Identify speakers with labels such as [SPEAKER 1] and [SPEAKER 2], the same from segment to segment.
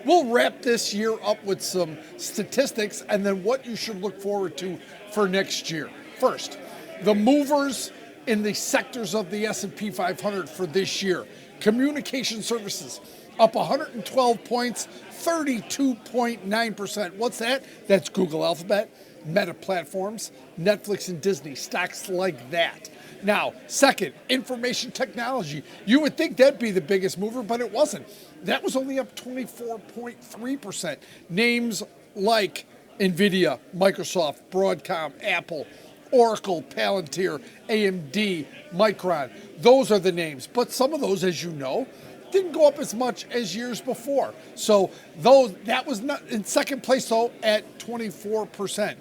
[SPEAKER 1] We'll wrap this year up with some statistics and then what you should look forward to for next year. First, the movers in the sectors of the S&P 500 for this year. Communication services up 112 points, 32.9%. What's that? That's Google Alphabet, Meta Platforms, Netflix and Disney, stocks like that. Now, second, information technology. You would think that'd be the biggest mover, but it wasn't. That was only up 24.3%. Names like Nvidia, Microsoft, Broadcom, Apple, Oracle, Palantir, AMD, Micron. Those are the names. But some of those, as you know, didn't go up as much as years before. So that was not in second place, though, at 24%.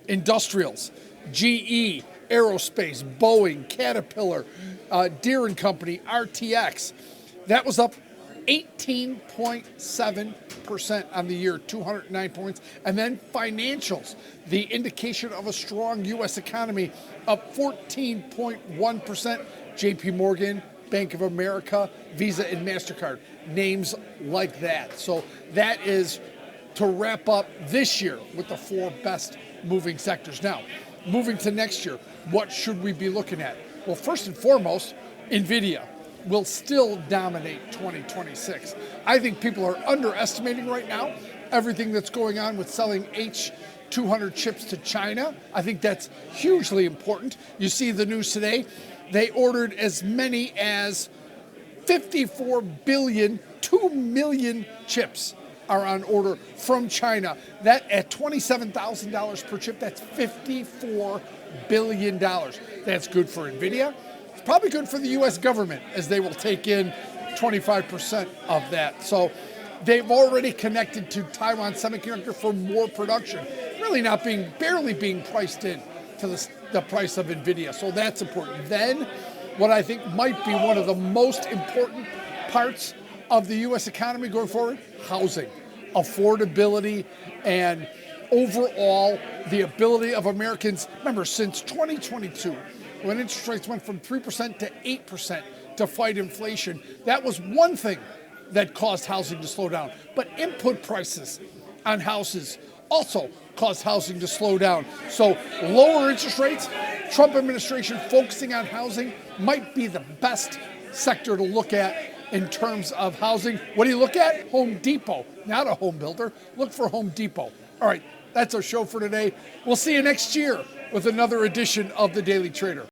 [SPEAKER 1] Industrials, GE, Aerospace, Boeing, Caterpillar, Deere & Company, RTX. That was up 18.7% on the year, 209 points. And then financials, the indication of a strong U.S. economy, up 14.1%. JP Morgan, Bank of America, Visa, and MasterCard, names like that. So that is to wrap up this year with the four best moving sectors. Now, moving to next year, what should we be looking at? Well, first and foremost, Nvidia will still dominate 2026. I think people are underestimating right now everything that's going on with selling H200 chips to China. I think that's hugely important. You see the news today, they ordered as many as 54 billion, 2 million chips are on order from China. That at $27,000 per chip, that's $54 billion. That's good for Nvidia. It's probably good for the U.S. government as they will take in 25% of that. So they've already connected to Taiwan Semiconductor for more production, really barely being priced in to the price of Nvidia. So that's important. Then what I think might be one of the most important parts of the U.S. economy going forward, housing, affordability, and overall the ability of Americans. Remember, since 2022, when interest rates went from 3% to 8% to fight inflation, that was one thing that caused housing to slow down. But input prices on houses also caused housing to slow down. So lower interest rates, Trump administration focusing on housing might be the best sector to look at in terms of housing. What do you look at? Home Depot, not a home builder. Look for Home Depot. All right, that's our show for today. We'll see you next year with another edition of The Daily Trader.